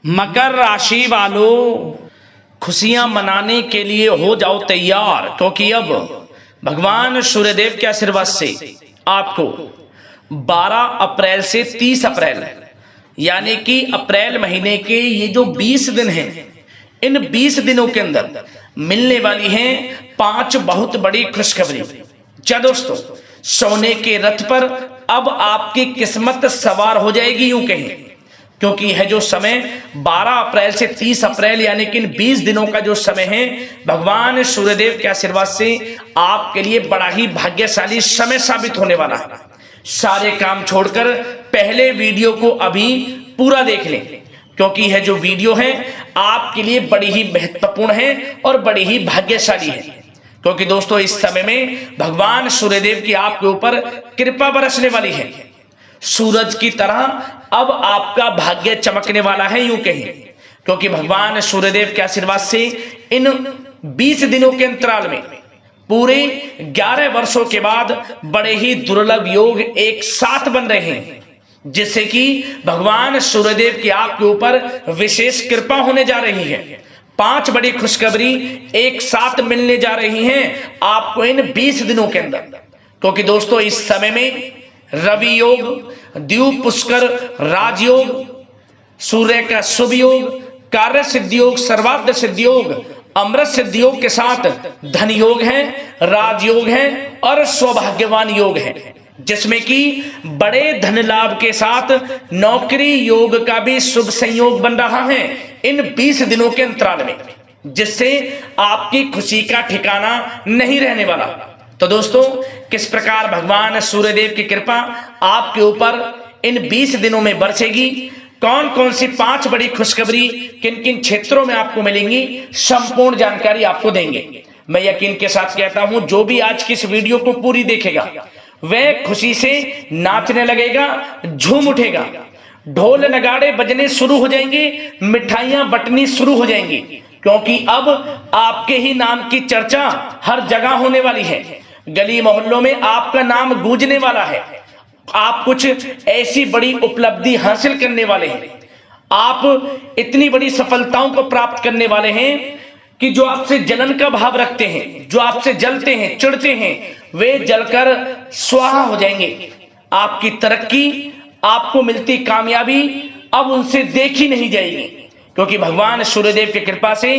मकर राशि वालों, खुशियां मनाने के लिए हो जाओ तैयार, क्योंकि अब भगवान सूर्यदेव के आशीर्वाद से आपको 12 अप्रैल से 30 अप्रैल यानी कि अप्रैल महीने के ये जो 20 दिन हैं, इन 20 दिनों के अंदर मिलने वाली हैं 5 बहुत बड़ी खुशखबरी। क्या दोस्तों, सोने के रथ पर अब आपकी किस्मत सवार हो जाएगी, यूं कहें, क्योंकि यह जो समय 12 अप्रैल से 30 अप्रैल यानी कि इन 20 दिनों का जो समय है, भगवान सूर्यदेव के आशीर्वाद से आपके लिए बड़ा ही भाग्यशाली समय साबित होने वाला है। सारे काम छोड़कर पहले वीडियो को अभी पूरा देख लें, क्योंकि यह जो वीडियो है आपके लिए बड़ी ही महत्वपूर्ण है और बड़ी ही भाग्यशाली है। क्योंकि दोस्तों, इस समय में भगवान सूर्यदेव की आपके ऊपर कृपा बरसने वाली है। सूरज की तरह अब आपका भाग्य चमकने वाला है, यूं कहें, क्योंकि भगवान सूर्यदेव के आशीर्वाद से इन 20 दिनों के अंतराल में पूरे 11 वर्षों के बाद बड़े ही दुर्लभ योग एक साथ बन रहे हैं, जिससे कि भगवान सूर्यदेव की आपके ऊपर विशेष कृपा होने जा रही है। 5 बड़ी खुशखबरी एक साथ मिलने जा रही हैं आपको इन 20 दिनों के अंदर। क्योंकि दोस्तों, इस समय में रवि योग, द्वीप पुष्कर राजयोग, सूर्य का शुभ योग, कार्य सिद्धि योग, सर्वार्थ सिद्धि योग, अमृत सिद्धि योग के साथ धन योग है, राजयोग है और सौभाग्यवान योग है, जिसमें कि बड़े धन लाभ के साथ नौकरी योग का भी शुभ संयोग बन रहा है इन 20 दिनों के अंतराल में, जिससे आपकी खुशी का ठिकाना नहीं रहने वाला। तो दोस्तों, किस प्रकार भगवान सूर्यदेव की कृपा आपके ऊपर इन 20 दिनों में बरसेगी, कौन कौन सी 5 बड़ी खुशखबरी किन किन क्षेत्रों में आपको मिलेंगी, संपूर्ण जानकारी आपको देंगे। मैं यकीन के साथ कहता हूं, जो भी आज की इस वीडियो को पूरी देखेगा वह खुशी से नाचने लगेगा, झूम उठेगा, ढोल नगाड़े बजने शुरू हो जाएंगे, मिठाइयां बंटनी शुरू हो जाएंगी, क्योंकि अब आपके ही नाम की चर्चा हर जगह होने वाली है। गली मोहल्लों में आपका नाम गूंजने वाला है। आप कुछ ऐसी बड़ी उपलब्धि हासिल करने वाले हैं, आप इतनी बड़ी सफलताओं को प्राप्त करने वाले हैं कि जो आपसे जलन का भाव रखते हैं, जो आपसे जलते हैं, चिढ़ते हैं, वे जलकर स्वाहा हो जाएंगे। आपकी तरक्की, आपको मिलती कामयाबी अब उनसे देखी नहीं जाएगी, क्योंकि भगवान सूर्यदेव की कृपा से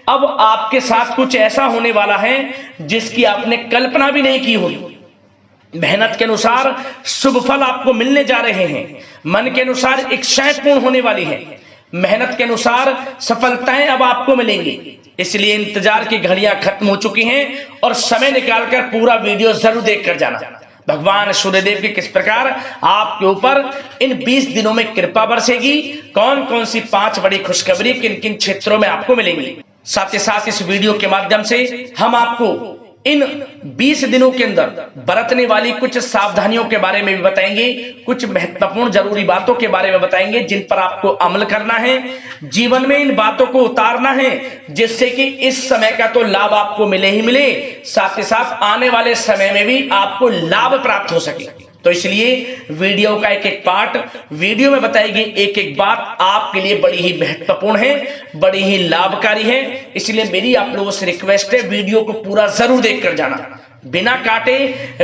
अब आपके साथ कुछ ऐसा होने वाला है जिसकी आपने कल्पना भी नहीं की होगी। मेहनत के अनुसार शुभ फल आपको मिलने जा रहे हैं, मन के अनुसार इच्छाएं पूर्ण होने वाली है, मेहनत के अनुसार सफलताएं अब आपको मिलेंगी। इसलिए इंतजार की घड़ियां खत्म हो चुकी हैं और समय निकालकर पूरा वीडियो जरूर देखकर जाना। भगवान सूर्यदेव की किस प्रकार आपके ऊपर इन 20 दिनों में कृपा बरसेगी, कौन कौन सी 5 बड़ी खुशखबरी किन किन क्षेत्रों में आपको मिलेंगी। साथ ही साथ इस वीडियो के माध्यम से हम आपको इन 20 दिनों के अंदर बरतने वाली कुछ सावधानियों के बारे में भी बताएंगे, कुछ महत्वपूर्ण जरूरी बातों के बारे में बताएंगे जिन पर आपको अमल करना है, जीवन में इन बातों को उतारना है, जिससे कि इस समय का तो लाभ आपको मिले ही मिले, साथ ही साथ आने वाले समय में भी आपको लाभ प्राप्त हो सके। तो इसलिए वीडियो का एक एक पार्ट, वीडियो में बताई गई एक एक बात आपके लिए बड़ी ही महत्वपूर्ण है, बड़ी ही लाभकारी है। इसलिए मेरी आप लोगों से रिक्वेस्ट है, वीडियो को पूरा जरूर देखकर जाना, बिना काटे,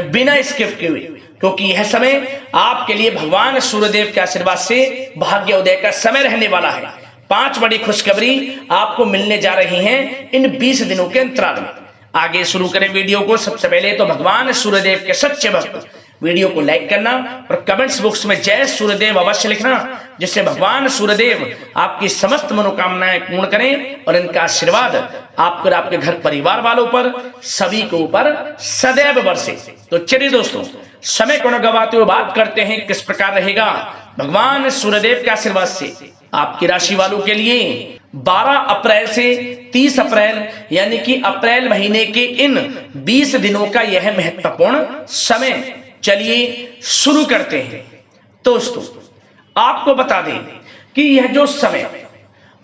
बिना स्किप किए, क्योंकि यह समय आपके लिए भगवान सूर्यदेव के आशीर्वाद से भाग्य उदय का समय रहने वाला है। 5 बड़ी खुशखबरी आपको मिलने जा रही हैं इन 20 दिनों के अंतराल में। आगे शुरू करें वीडियो को। सबसे पहले तो भगवान सूर्यदेव के सच्चे भक्त वीडियो को लाइक करना और कमेंट्स बॉक्स में जय सूर्यदेव अवश्य लिखना, जिससे भगवान सूर्यदेव आपकी समस्त मनोकामनाएं पूर्ण करें और इनका आशीर्वाद आपको और आपके घर परिवार वालों पर, सभी के ऊपर सदैव बरसे। तो चलिए दोस्तों, समय को न गवाते हुए बात करते हैं किस प्रकार रहेगा भगवान सूर्यदेव के आशीर्वाद से आपकी राशि वालों के लिए 12 अप्रैल से 30 अप्रैल यानी कि अप्रैल महीने के इन 20 दिनों का यह महत्वपूर्ण समय। चलिए शुरू करते हैं। दोस्तों, आपको बता दें कि यह जो समय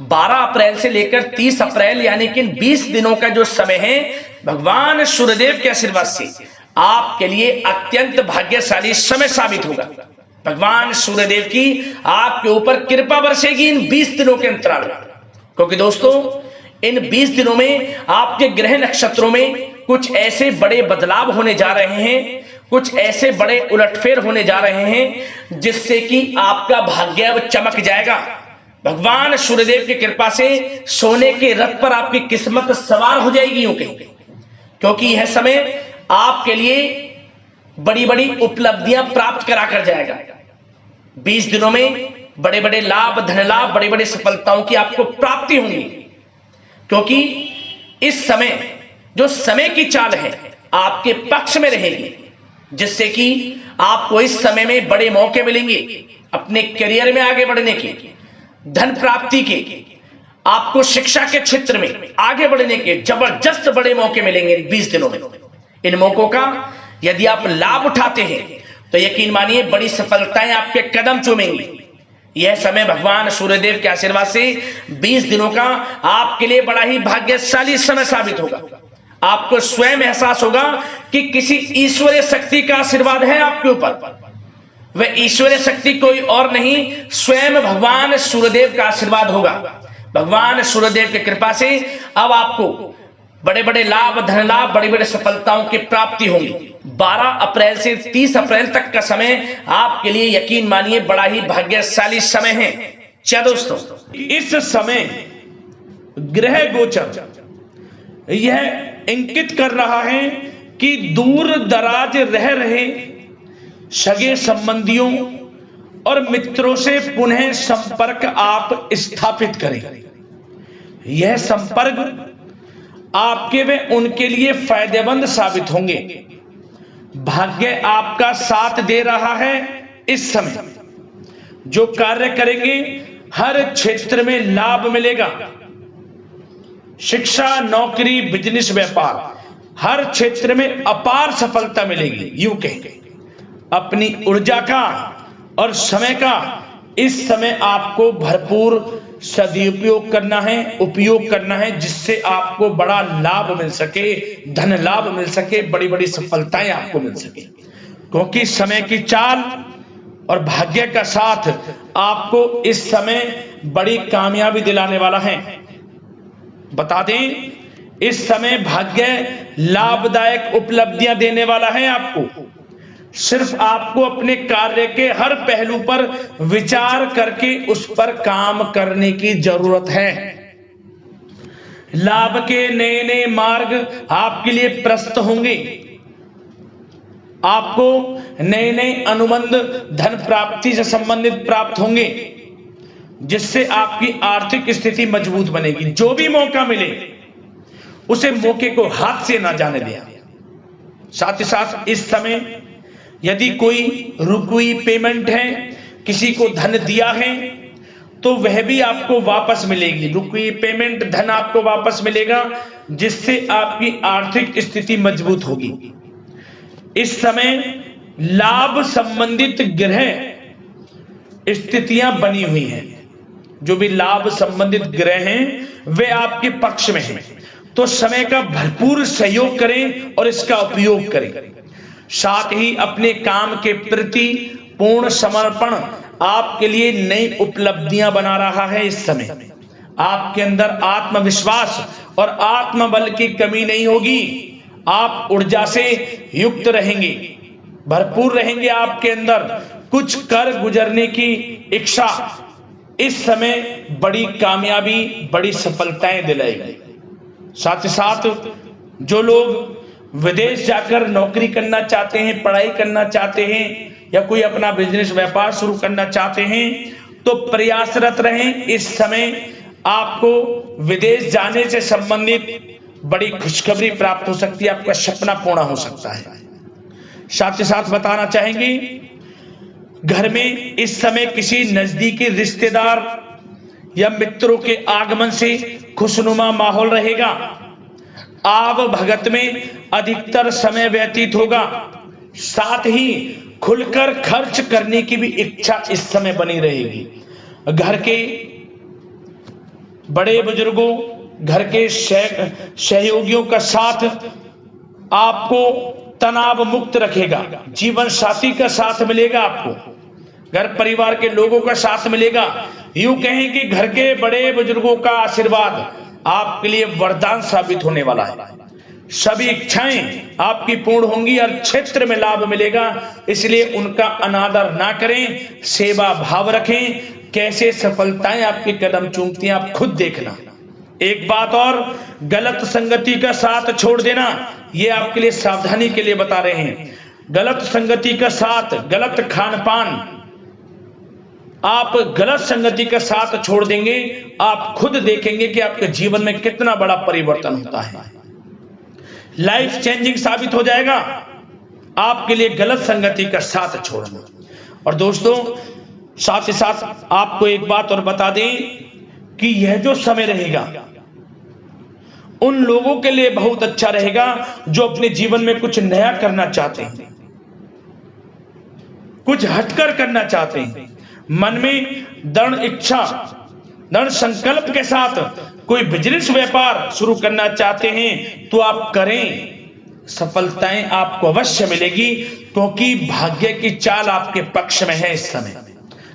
12 अप्रैल से लेकर 30 अप्रैल यानी कि 20 दिनों का जो समय है, भगवान सूर्यदेव के आशीर्वाद से आपके लिए अत्यंत भाग्यशाली समय साबित होगा। भगवान सूर्यदेव की आपके ऊपर कृपा बरसेगी इन 20 दिनों के अंतराल में। क्योंकि दोस्तों इन 20 दिनों में आपके ग्रह नक्षत्रों में कुछ ऐसे बड़े बदलाव होने जा रहे हैं, कुछ ऐसे बड़े उलटफेर होने जा रहे हैं जिससे कि आपका भाग्य अब चमक जाएगा। भगवान सूर्यदेव की कृपा से सोने के रथ पर आपकी किस्मत सवार हो जाएगी यूं कहीं, क्योंकि यह समय आपके लिए बड़ी बड़ी उपलब्धियां प्राप्त करा कर जाएगा। 20 दिनों में बड़े बड़े लाभ, धन लाभ, बड़ी बड़ी सफलताओं की आपको प्राप्ति होगी, क्योंकि इस समय जो समय की चाल है आपके पक्ष में रहेगी, जिससे कि आपको इस समय में बड़े मौके मिलेंगे अपने करियर में आगे बढ़ने के, धन प्राप्ति के, आपको शिक्षा के क्षेत्र में आगे बढ़ने के जबरदस्त बड़े मौके मिलेंगे 20 दिनों में। इन मौकों का यदि आप लाभ उठाते हैं तो यकीन मानिए बड़ी सफलताएं आपके कदम चूमेंगी। यह समय भगवान सूर्यदेव के आशीर्वाद से 20 दिनों का आपके लिए बड़ा ही भाग्यशाली समय साबित होगा। आपको स्वयं एहसास होगा कि किसी ईश्वरीय शक्ति का आशीर्वाद है आपके ऊपर। वह ईश्वरीय शक्ति कोई और नहीं, स्वयं भगवान सूर्यदेव का आशीर्वाद होगा। भगवान सूर्यदेव की कृपा से अब आपको बड़े बड़े लाभ, धन लाभ, बड़ी बड़ी सफलताओं की प्राप्ति होगी। 12 अप्रैल से 30 अप्रैल तक का समय आपके लिए यकीन मानिए बड़ा ही भाग्यशाली समय है। क्या दोस्तों, इस समय ग्रह गोचर यह इंगित कर रहा है कि दूर दराज रह रहे सगे संबंधियों और मित्रों से पुनः संपर्क आप स्थापित करें। यह संपर्क आपके व उनके लिए फायदेमंद साबित होंगे। भाग्य आपका साथ दे रहा है। इस समय जो कार्य करेंगे हर क्षेत्र में लाभ मिलेगा। शिक्षा, नौकरी, बिजनेस, व्यापार, हर क्षेत्र में अपार सफलता मिलेगी। यूं कहेंगे अपनी ऊर्जा का और समय का इस समय आपको भरपूर सदुपयोग करना है, उपयोग करना है, जिससे आपको बड़ा लाभ मिल सके, धन लाभ मिल सके, बड़ी बड़ी सफलताएं आपको मिल सके। क्योंकि समय की चाल और भाग्य का साथ आपको इस समय बड़ी कामयाबी दिलाने वाला है। बता दें, इस समय भाग्य लाभदायक उपलब्धियां देने वाला है आपको। सिर्फ आपको अपने कार्य के हर पहलू पर विचार करके उस पर काम करने की जरूरत है। लाभ के नए नए मार्ग आपके लिए प्रशस्त होंगे। आपको नए नए अनुबंध धन प्राप्ति से संबंधित प्राप्त होंगे, जिससे आपकी आर्थिक स्थिति मजबूत बनेगी। जो भी मौका मिले उसे मौके को हाथ से ना जाने दिया। साथ ही साथ इस समय यदि कोई रुकी पेमेंट है, किसी को धन दिया है, तो वह भी आपको वापस मिलेगी। रुकी पेमेंट धन आपको वापस मिलेगा, जिससे आपकी आर्थिक स्थिति मजबूत होगी। इस समय लाभ संबंधित ग्रह स्थितियां बनी हुई हैं। जो भी लाभ संबंधित ग्रह हैं वे आपके पक्ष में हैं, तो समय का भरपूर सहयोग करें और इसका उपयोग करें। साथ ही अपने काम के प्रति पूर्ण समर्पण आपके लिए नई उपलब्धियां बना रहा है। इस समय आपके अंदर आत्मविश्वास और आत्मबल की कमी नहीं होगी। आप ऊर्जा से युक्त रहेंगे, भरपूर रहेंगे। आपके अंदर कुछ कर गुजरने की इच्छा इस समय बड़ी कामयाबी, बड़ी सफलताएं दिलाएगी। साथ ही साथ जो लोग विदेश जाकर नौकरी करना चाहते हैं, पढ़ाई करना चाहते हैं, या कोई अपना बिजनेस व्यापार शुरू करना चाहते हैं, तो प्रयासरत रहें। इस समय आपको विदेश जाने से संबंधित बड़ी खुशखबरी प्राप्त हो सकती है, आपका सपना पूर्ण हो सकता है। साथ ही साथ बताना चाहेंगे, घर में इस समय किसी नजदीकी रिश्तेदार या मित्रों के आगमन से खुशनुमा माहौल रहेगा। आव भगत में अधिकतर समय व्यतीत होगा। साथ ही खुलकर खर्च करने की भी इच्छा इस समय बनी रहेगी। घर के बड़े बुजुर्गों, घर के सहयोगियों का साथ आपको तनाव मुक्त रखेगा। जीवन साथी का साथ मिलेगा आपको। घर परिवार के लोगों का साथ मिलेगा। यूं कहें कि घर के बड़े बुजुर्गों का आशीर्वाद आपके लिए वरदान साबित होने वाला है। सभी इच्छाएं आपकी पूर्ण होंगी, हर क्षेत्र में लाभ मिलेगा, इसलिए उनका अनादर ना करें, सेवा भाव रखें। कैसे सफलताएं आपके कदम चूमती हैं आप खुद देखना। एक बात और, गलत संगति का साथ छोड़ देना, ये आपके लिए सावधानी के लिए बता रहे हैं। गलत संगति का साथ, गलत खान पान, आप गलत संगति का साथ छोड़ देंगे, आप खुद देखेंगे कि आपके जीवन में कितना बड़ा परिवर्तन होता है। लाइफ चेंजिंग साबित हो जाएगा आपके लिए गलत संगति का साथ छोड़ना। और दोस्तों, साथ ही साथ आपको एक बात और बता दें कि यह जो समय रहेगा उन लोगों के लिए बहुत अच्छा रहेगा जो अपने जीवन में कुछ नया करना चाहते हैं, कुछ हटकर करना चाहते हैं, मन में दृढ़ इच्छा, दृढ़ संकल्प के साथ कोई बिजनेस व्यापार शुरू करना चाहते हैं तो आप करें, सफलताएं आपको अवश्य मिलेगी, क्योंकि भाग्य की चाल आपके पक्ष में है। इस समय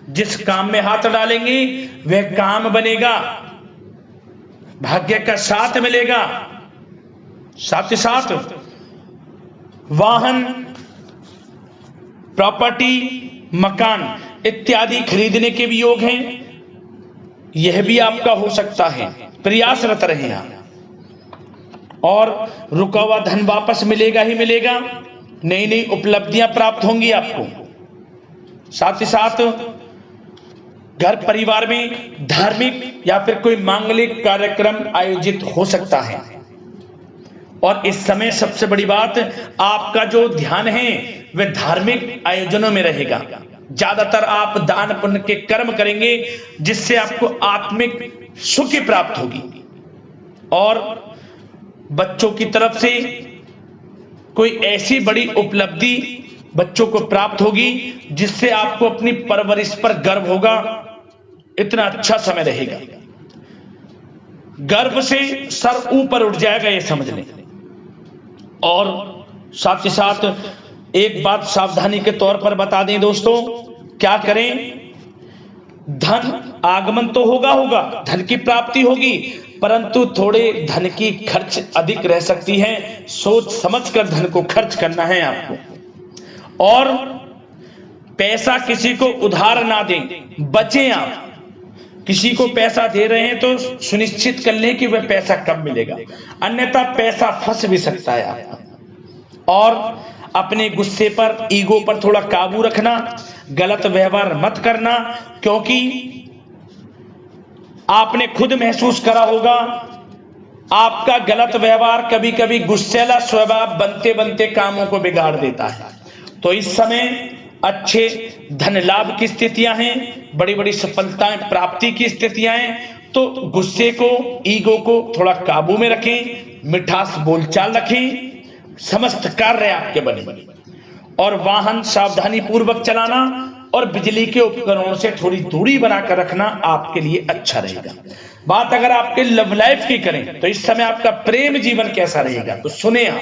जिस काम में हाथ डालेंगे वह काम बनेगा, भाग्य का साथ मिलेगा। साथ ही साथ वाहन, प्रॉपर्टी, मकान इत्यादि खरीदने के भी योग हैं, यह भी आपका हो सकता है। प्रयासरत रहें आप, और रुका हुआ धन वापस मिलेगा ही मिलेगा, नई नई उपलब्धियां प्राप्त होंगी आपको। साथ ही साथ घर परिवार में धार्मिक या फिर कोई मांगलिक कार्यक्रम आयोजित हो सकता है। और इस समय सबसे बड़ी बात, आपका जो ध्यान है वह धार्मिक आयोजनों में रहेगा। ज्यादातर आप दान पुण्य के कर्म करेंगे जिससे आपको आत्मिक सुख प्राप्त होगी। और बच्चों की तरफ से कोई ऐसी बड़ी उपलब्धि बच्चों को प्राप्त होगी जिससे आपको अपनी परवरिश पर गर्व होगा। इतना अच्छा समय रहेगा, गर्व से सर ऊपर उठ जाएगा, ये समझ लें। और साथ ही साथ एक बात सावधानी के तौर पर बता दें दोस्तों, क्या करें, धन आगमन तो होगा, धन की प्राप्ति होगी, परंतु थोड़े धन की खर्च अधिक रह सकती है। सोच समझकर धन को खर्च करना है आपको। और पैसा किसी को उधार ना दें, बचें आप। किसी को पैसा दे रहे हैं तो सुनिश्चित कर लें कि वह पैसा कब मिलेगा, अन्यथा पैसा फंस भी सकता है आपका। और अपने गुस्से पर, ईगो पर थोड़ा काबू रखना, गलत व्यवहार मत करना, क्योंकि आपने खुद महसूस करा होगा आपका गलत व्यवहार कभी कभी गुस्सेला स्वभाव बनते बनते कामों को बिगाड़ देता है। तो इस समय अच्छे धन लाभ की स्थितियां हैं, बड़ी बड़ी सफलताएं प्राप्ति की स्थितियां हैं। तो गुस्से को, ईगो को थोड़ा काबू में रखें, मिठास बोलचाल रखें, समस्त कार्य आपके बने। और वाहन सावधानी पूर्वक चलाना और बिजली के उपकरणों से थोड़ी दूरी बनाकर रखना आपके लिए अच्छा रहेगा। बात अगर आपके लव लाइफ की करें तो इस समय आपका प्रेम जीवन कैसा रहेगा, तो सुने आप।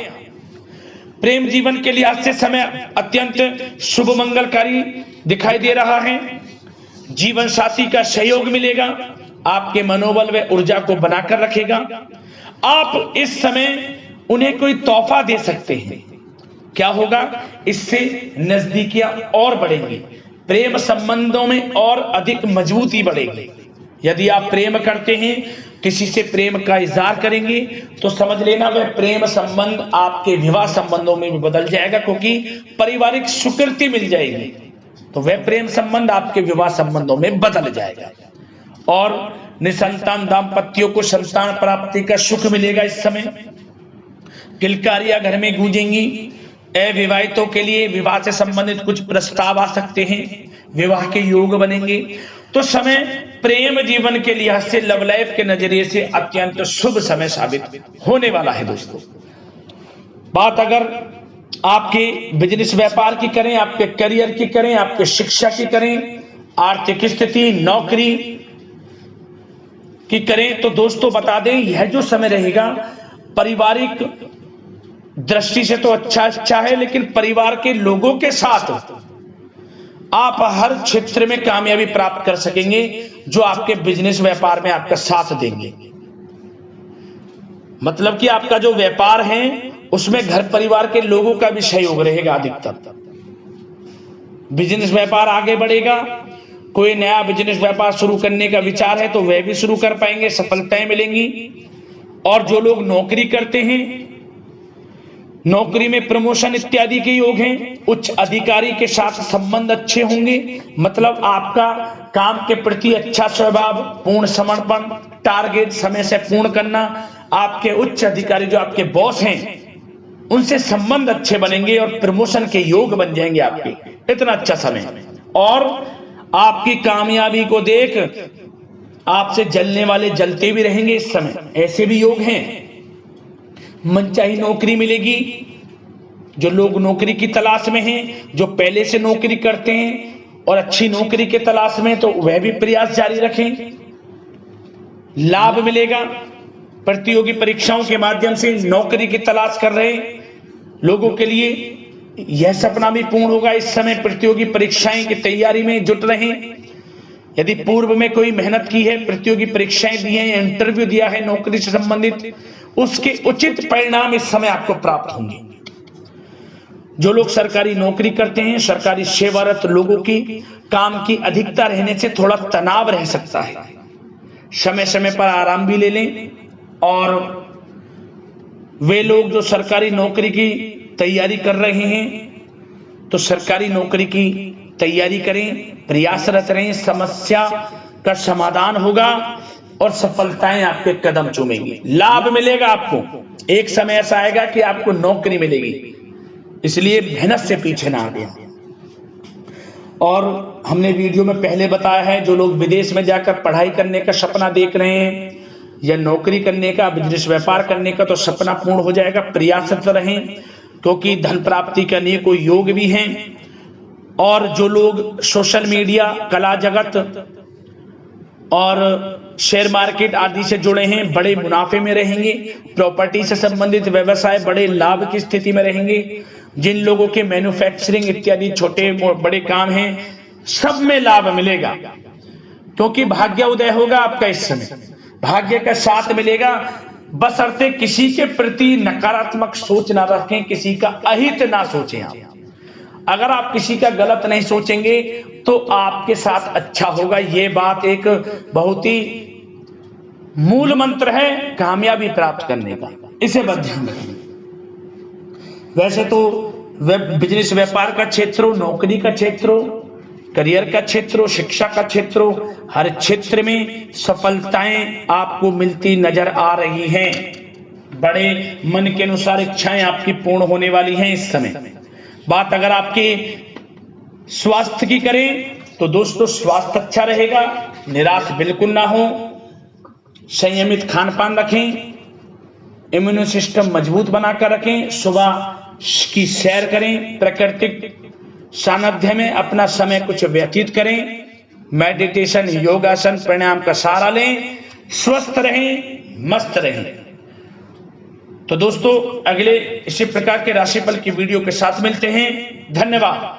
प्रेम जीवन के लिहाज से समय अत्यंत शुभ मंगलकारी दिखाई दे रहा है। जीवन साथी का सहयोग मिलेगा, आपके मनोबल व ऊर्जा को बनाकर रखेगा। आप इस समय उन्हें कोई तोहफा दे सकते हैं। क्या होगा, इससे नजदीकियां और बढ़ेंगी, प्रेम संबंधों में और अधिक मजबूती बढ़ेगी। यदि आप प्रेम करते हैं, किसी से प्रेम का इजहार करेंगे, तो समझ लेना वह प्रेम संबंध आपके विवाह संबंधों में भी बदल जाएगा, क्योंकि पारिवारिक स्वीकृति मिल जाएगी, तो वह प्रेम संबंध आपके विवाह संबंधों में बदल जाएगा। और निसंतान दाम्पत्यों को संतान प्राप्ति का सुख मिलेगा। इस समय किलकारियां घर में गूंजेंगी। अविवाहितों के लिए विवाह से संबंधित कुछ प्रस्ताव आ सकते हैं, विवाह के योग बनेंगे। तो समय प्रेम जीवन के लिहाज से, लव लाइफ के नजरिए से अत्यंत शुभ समय साबित होने वाला है दोस्तों। बात अगर आपके बिजनेस व्यापार की करें, आपके करियर की करें, आपके शिक्षा की करें, आर्थिक स्थिति, नौकरी की करें, तो दोस्तों बता दें, यह जो समय रहेगा पारिवारिक दृष्टि से तो अच्छा है, लेकिन परिवार के लोगों के साथ आप हर क्षेत्र में कामयाबी प्राप्त कर सकेंगे जो आपके बिजनेस व्यापार में आपका साथ देंगे। मतलब कि आपका जो व्यापार है उसमें घर परिवार के लोगों का भी सहयोग रहेगा अधिकतर। बिजनेस व्यापार आगे बढ़ेगा। कोई नया बिजनेस व्यापार शुरू करने का विचार है तो वह भी शुरू कर पाएंगे, सफलताएं मिलेंगी। और जो लोग नौकरी करते हैं, नौकरी में प्रमोशन इत्यादि के योग हैं। उच्च अधिकारी के साथ संबंध अच्छे होंगे। मतलब आपका काम के प्रति अच्छा स्वभाव, पूर्ण समर्पण, टारगेट समय से पूर्ण करना। आपके उच्च अधिकारी जो आपके बॉस हैं उनसे संबंध अच्छे बनेंगे और प्रमोशन के योग बन जाएंगे आपके। इतना अच्छा समय। और आपकी कामयाबी को देख आपसे जलने वाले जलते भी रहेंगे इस समय, ऐसे भी योग हैं। मनचाही नौकरी मिलेगी। जो लोग नौकरी की तलाश में हैं, जो पहले से नौकरी करते हैं और अच्छी नौकरी के तलाश में, तो वह भी प्रयास जारी रखें। लाभ मिलेगा। प्रतियोगी परीक्षाओं के माध्यम से नौकरी की तलाश कर रहे लोगों के लिए यह सपना भी पूर्ण होगा। इस समय प्रतियोगी परीक्षाएं की तैयारी में जुट रहे। यदि पूर्व में कोई मेहनत की है, प्रतियोगी परीक्षाएं दी हैं, इंटरव्यू दिया है नौकरी से संबंधित, उसके उचित परिणाम इस समय आपको प्राप्त होंगे। जो लोग सरकारी नौकरी करते हैं, सरकारी सेवारत लोगों की काम की अधिकता रहने से थोड़ा तनाव रह सकता है। समय समय पर आराम भी ले लें। और वे लोग जो सरकारी नौकरी की तैयारी कर रहे हैं तो सरकारी नौकरी की तैयारी करें, प्रयासरत रहें। समस्या का समाधान होगा और सफलताएं आपके कदम चूमेंगी। लाभ मिलेगा आपको। एक समय ऐसा आएगा कि आपको नौकरी मिलेगी, इसलिए मेहनत से पीछे ना हटें। और हमने वीडियो में पहले बताया है, जो लोग विदेश में जाकर पढ़ाई करने का सपना देख रहे हैं या नौकरी करने का, बिजनेस व्यापार करने का, तो सपना पूर्ण हो जाएगा। प्रयासरत रहें क्योंकि धन प्राप्ति के अनेकों योग भी हैं। और जो लोग सोशल मीडिया, कला जगत और शेयर मार्केट आदि से जुड़े हैं, बड़े मुनाफे में रहेंगे। प्रॉपर्टी से संबंधित व्यवसाय बड़े लाभ की स्थिति में रहेंगे। जिन लोगों के मैन्युफैक्चरिंग इत्यादि छोटे बड़े काम हैं, सब में लाभ मिलेगा क्योंकि भाग्य उदय होगा आपका। इस समय भाग्य का साथ मिलेगा। बशर्ते किसी के प्रति नकारात्मक सोच ना रखें, किसी का अहित ना सोचें। आप अगर आप किसी का गलत नहीं सोचेंगे तो आपके साथ अच्छा होगा। ये बात एक बहुत ही मूल मंत्र है कामयाबी प्राप्त करने का। इसे बस ध्यान रखें। वैसे तो बिजनेस व्यापार का क्षेत्र हो, नौकरी का क्षेत्र हो, करियर का क्षेत्र हो, शिक्षा का क्षेत्र हो, हर क्षेत्र में सफलताएं आपको मिलती नजर आ रही हैं। बड़े मन के अनुसार इच्छाएं आपकी पूर्ण होने वाली हैं इस समय। बात अगर आपके स्वास्थ्य की करें तो दोस्तों स्वास्थ्य अच्छा रहेगा। निराश बिल्कुल ना हो। संयमित खान पान रखें, इम्यून सिस्टम मजबूत बनाकर रखें। सुबह की सैर करें, प्राकृतिक सानिध्य में अपना समय कुछ व्यतीत करें। मेडिटेशन, योगासन, प्राणायाम का सहारा लें। स्वस्थ रहें, मस्त रहें। तो दोस्तों अगले इसी प्रकार के राशिफल की वीडियो के साथ मिलते हैं। धन्यवाद।